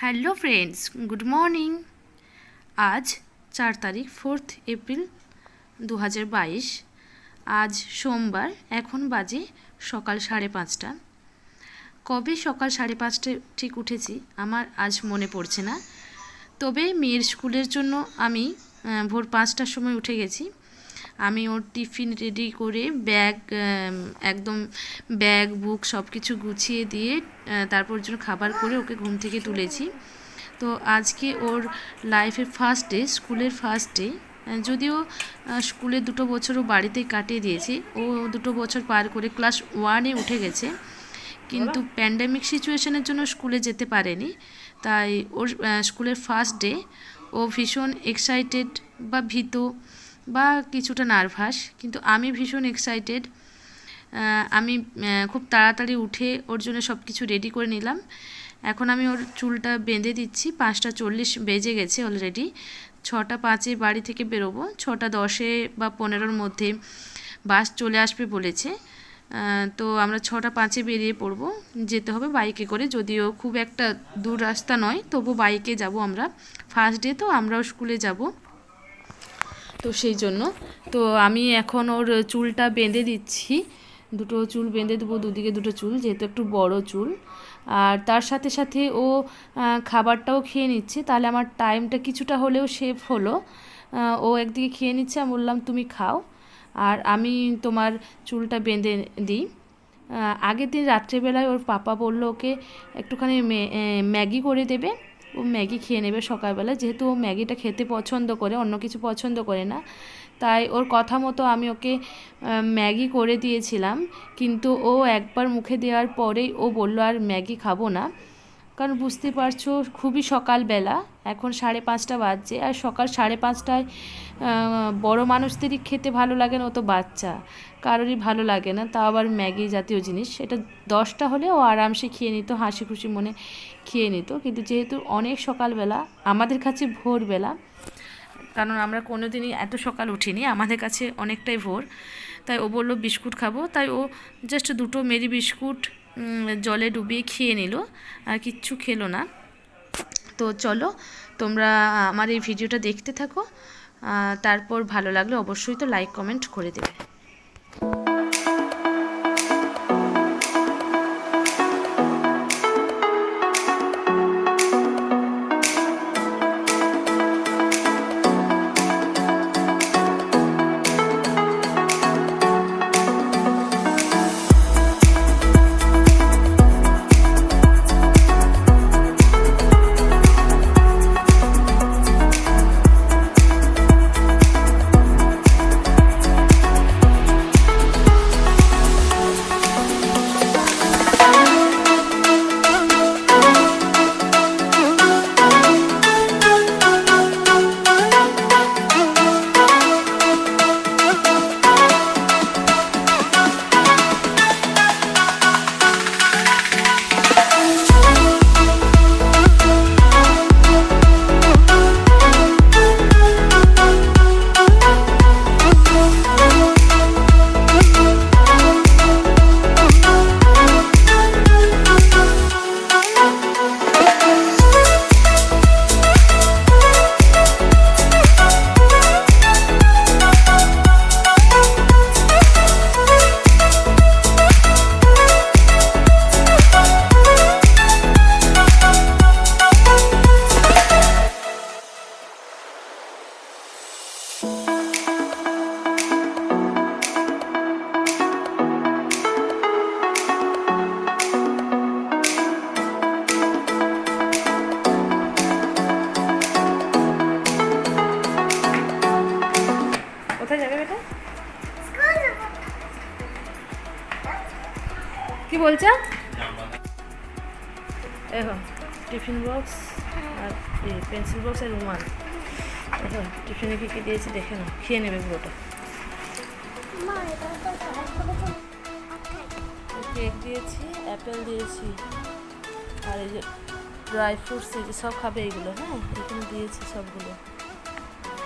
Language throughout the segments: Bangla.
Hello friends, good morning. আজ 4 তারিখ 4 এপ্রিল 2022। আজ সোমবার। এখন বাজে সকাল 5:30। কবে সকাল 5:30 ঠিক উঠেছি আমার আজ মনে পড়ছে না, তবে মেয়ের স্কুলের জন্য আমি ভোর 5টার সময় উঠে গেছি। আমি ওর টিফিন রেডি করে একদম ব্যাগ বুক সব কিছু গুছিয়ে দিয়ে তারপর জন্য খাবার করে ওকে ঘুম থেকে তুলেছি। তো আজকে ওর লাইফের ফার্স্ট ডে, স্কুলের ফার্স্ট ডে। যদিও স্কুলে 2 বছর ও বাড়িতেই কাটিয়ে দিয়েছি, ও 2 বছর পার করে ক্লাস 1-এ উঠে গেছে, কিন্তু প্যান্ডেমিক সিচুয়েশনের জন্য স্কুলে যেতে পারেনি। তাই ওর স্কুলের ফার্স্ট ডে ও ভীষণ এক্সাইটেড বা ভীত বা কিছুটা নার্ভাস, কিন্তু আমি ভীষণ এক্সাইটেড। আমি খুব তাড়াতাড়ি উঠে ওর জন্য সব কিছু রেডি করে নিলাম। এখন আমি ওর চুলটা বেঁধে দিচ্ছি। 5:40 বেজে গেছে অলরেডি। 6:05 বাড়ি থেকে বেরোবো, 6:10 বা 15-র মধ্যে বাস চলে আসবে বলেছে। তো আমরা 6:05 বেরিয়ে পড়বো, যেতে হবে বাইকে করে, যদিও খুব একটা দূর রাস্তা নয়, তবু বাইকে যাব আমরা। ফার্স্ট ডে তো আমরাও স্কুলে যাব, তো সেই জন্য তো আমি এখন ওর চুলটা বেঁধে দিচ্ছি। 2 চুল বেঁধে দেবো, দুদিকে 2 চুল, যেহেতু একটু বড় চুল। আর তার সাথে সাথে ও খাবারটাও খেয়ে নিচ্ছে, তাহলে আমার টাইমটা কিছুটা হলেও সেভ হলো। ও একদিকে খেয়ে নিচ্ছে, আমি বললাম তুমি খাও আর আমি তোমার চুলটা বেঁধে দিই। আগের দিন রাত্রেবেলায় ওর পাপা বললো ওকে একটুখানি ম্যাগি করে দেবে, ও ম্যাগি খেয়ে নেবে সকালবেলা, যেহেতু ও ম্যাগিটা খেতে পছন্দ করে, অন্য কিছু পছন্দ করে না। তাই ওর কথা মতো আমি ওকে ম্যাগি করে দিয়েছিলাম, কিন্তু ও একবার মুখে দেওয়ার পরেই ও বলল আর ম্যাগি খাবো না। কারণ বুঝতে পারছো খুবই সকালবেলা, এখন 5:30 বাজছে, আর সকাল 5:30টায় বড় মানুষদেরই খেতে ভালো লাগে না, ও তো বাচ্চা, কারোরই ভালো লাগে না, তাও আবার ম্যাগি জাতীয় জিনিস। এটা 10টা হলে ও আরামসে খেয়ে নিত, হাসি খুশি মনে খেয়ে নিত, কিন্তু যেহেতু অনেক সকালবেলা, আমাদের কাছে ভোরবেলা, কারণ আমরা কোনো দিনই এত সকাল উঠিনি, আমাদের কাছে অনেকটাই ভোর, তাই ও বললো বিস্কুট খাবো। তাই ও জাস্ট 2 মেরি বিস্কুট জলে ডুবিয়ে খেয়ে নিল, আর কিচ্ছু খেলো না। তো চলো তোমরা আমার এই ভিডিওটা দেখতে থাকো, তারপর ভালো লাগলে অবশ্যই তো লাইক কমেন্ট করে দেবে। কোথায় যাবে বেটা? কি বলছো? দেখো টিফিন বক্স আর পেন্সিল বক্স আর রুমাল। দেখো টিফিনে কী কী দিয়েছি দেখে নাও, খেয়ে নেবে পুরোটা। কেক দিয়েছি, অ্যাপেল দিয়েছি, আর এই যে ড্রাই ফ্রুটস, এই যে সব খাবে এইগুলো। হ্যাঁ, এখানে দিয়েছি সবগুলো,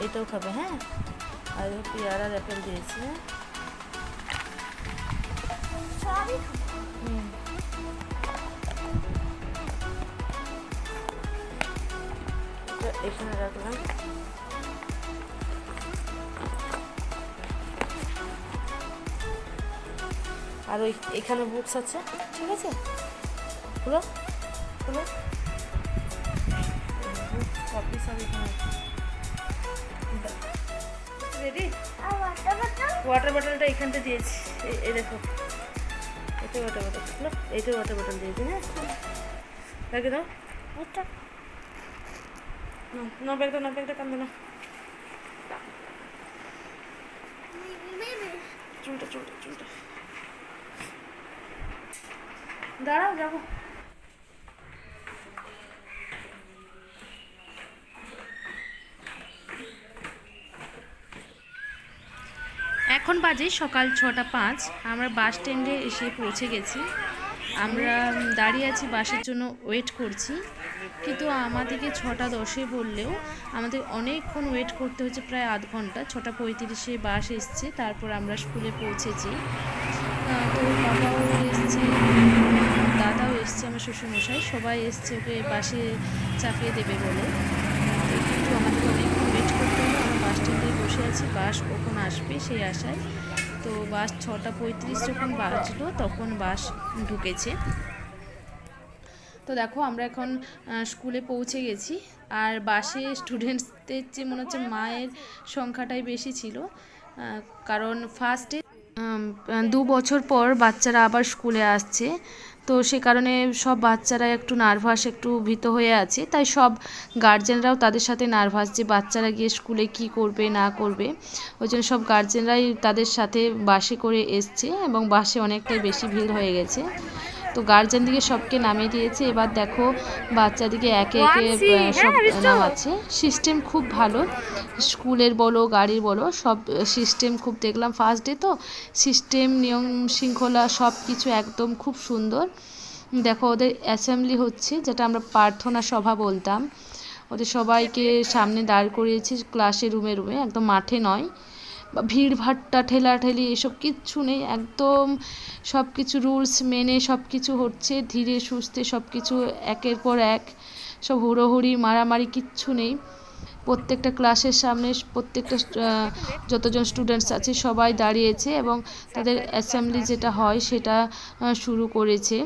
এটাও খাবে। হ্যাঁ, আর পেয়ারা আর অ্যাপেল দিয়েছি। হ্যাঁ, এখানে রাখলাম। আর ওই এখানে বুকস আছে, ঠিক আছে? খুলো খুলো, কপি সব এখানে আছে। রেডি? ওয়াটার বটলটা এখানটা দিয়েছি, এই দেখো, এতে ওয়াটার বটল, খুলো, এইটা ওয়াটার বটল দিয়েছি। হ্যাঁ, রেখে দাও। না ব্যাগটা, না ব্যাগটা কান্দে না। চুলটা চুলটা চুলটা, দাঁড়াও যাবো। এখন বাজে সকাল 6:05। আমরা বাস স্ট্যান্ডে এসে পৌঁছে গেছি। আমরা দাঁড়িয়ে আছি, বাসের জন্য ওয়েট করছি, কিন্তু আমাদেরকে 6:10 বললেও আমাদের অনেকক্ষণ ওয়েট করতে হচ্ছে, প্রায় আধ ঘন্টা। 6:35 বাস এসছে, তারপর আমরা স্কুলে পৌঁছেছি। তো বাবাও এসছে, দাদাও এসছে, আমার শ্বশুরমশাই, সবাই এসছে ওকে বাসে চাপিয়ে দেবে বলে। কিন্তু আমাদের অনেকক্ষণ ওয়েট করতে হলো। আমরা বাস স্ট্যান্ডে বসে আছি, বাস কখন আসবে সেই আশায়। তো বাস 6:35 যখন বাজলো তখন বাস ঢুকেছে। তো দেখো আমরা এখন স্কুলে পৌঁছে গেছি। আর বাসে স্টুডেন্টসদের চেয়ে মনে হচ্ছে মায়ের সংখ্যাটাই বেশি ছিল, কারণ ফার্স্টে 2 বছর পর বাচ্চারা আবার স্কুলে আসছে। তো সে কারণে সব বাচ্চারা একটু নার্ভাস, একটু ভীত হয়ে আছে। তাই সব গার্জেনরাও তাদের সাথে নার্ভাস যে বাচ্চারা গিয়ে স্কুলে কি করবে না করবে। ওই জন্য সব গার্জেনরাই তাদের সাথে বাসে করে এসছে, এবং বাসে অনেকটাই বেশি ভিড় হয়ে গেছে। তো গার্জেনদিকে সবকে নামিয়ে দিয়েছে। এবার দেখো বাচ্চাদিকে একে একে সব নামাচ্ছে। সিস্টেম খুব ভালো, স্কুলের বলো গাড়ির বলো, সব সিস্টেম খুব দেখলাম। ফার্স্ট ডে তো সিস্টেম, নিয়ম শৃঙ্খলা সব কিছু একদম খুব সুন্দর। দেখো ওদের অ্যাসেম্বলি হচ্ছে, যেটা আমরা প্রার্থনা সভা বলতাম। ওদের সবাইকে সামনে দাঁড় করিয়েছে ক্লাসে, রুমে রুমে, একদম মাঠে নয়। ভিড় ভাট্টা ঠেলাঠেলি এসব কিচ্ছু নেই, একদম সব কিছু রুলস মেনে সব কিছু হচ্ছে, ধীরে সুস্থে সব কিছু একের পর এক, সব হুড়োহুড়ি মারামারি কিচ্ছু নেই। প্রত্যেকটা ক্লাসের সামনে প্রত্যেকটা যতজন স্টুডেন্টস আছে সবাই দাঁড়িয়েছে, এবং তাদের অ্যাসেম্বলি যেটা হয় সেটা শুরু করেছে।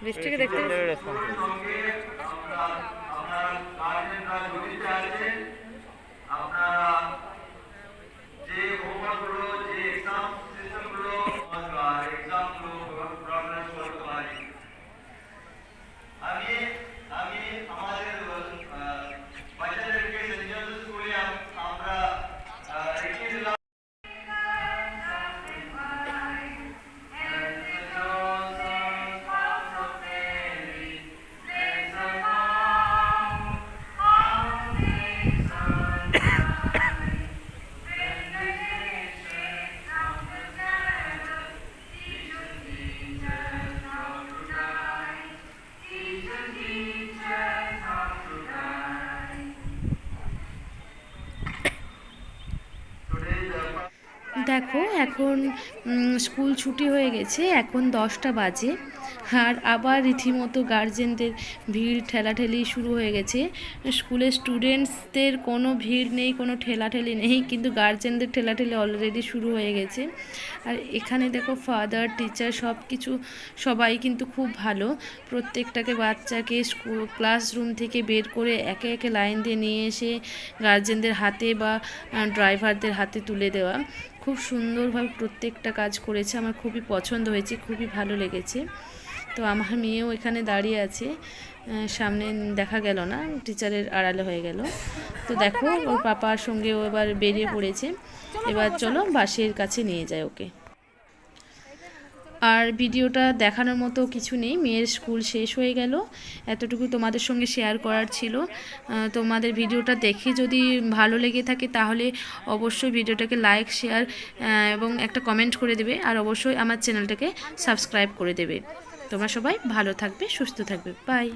বৃষ্টিকে দেখতে দেখো এখন স্কুল ছুটি হয়ে গেছে, এখন 10টা বাজে। আর আবার রীতিমতো গার্জেনদের ভিড় ঠেলাঠেলি শুরু হয়ে গেছে। স্কুলের স্টুডেন্টসদের কোনো ভিড় নেই, কোনো ঠেলাঠেলি নেই, কিন্তু গার্জেনদের ঠেলাঠেলি অলরেডি শুরু হয়ে গেছে। আর এখানে দেখো ফাদার টিচার সব কিছু সবাই কিন্তু খুব ভালো। প্রত্যেকটাকে বাচ্চাকে স্কুল ক্লাসরুম থেকে বের করে একে একে লাইন দিয়ে নিয়ে এসে গার্জেনদের হাতে বা ড্রাইভারদের হাতে তুলে দেওয়া, খুব সুন্দরভাবে প্রত্যেকটা কাজ করেছে। আমার খুবই পছন্দ হয়েছে, খুবই ভালো লেগেছে। তো আমার মেয়েও এখানে দাঁড়িয়ে আছে, সামনে দেখা গেল না, টিচারের আড়ালে হয়ে গেল। তো দেখো ওর পাপার সঙ্গে ও এবার বেরিয়ে পড়েছে। এবার চলো বাসের কাছে নিয়ে যায় ওকে। আর ভিডিওটা দেখানোর মতো কিছু নেই, মেয়ের স্কুল শেষ হয়ে গেল, এতটুকু তোমাদের সঙ্গে শেয়ার করার ছিল। তোমাদের ভিডিওটা দেখে যদি ভালো লেগে থাকে তাহলে অবশ্যই ভিডিওটাকে লাইক, শেয়ার এবং একটা কমেন্ট করে দেবে, আর অবশ্যই আমার চ্যানেলটাকে সাবস্ক্রাইব করে দেবে। তোমরা সবাই ভালো থাকবে, সুস্থ থাকবে, বাই।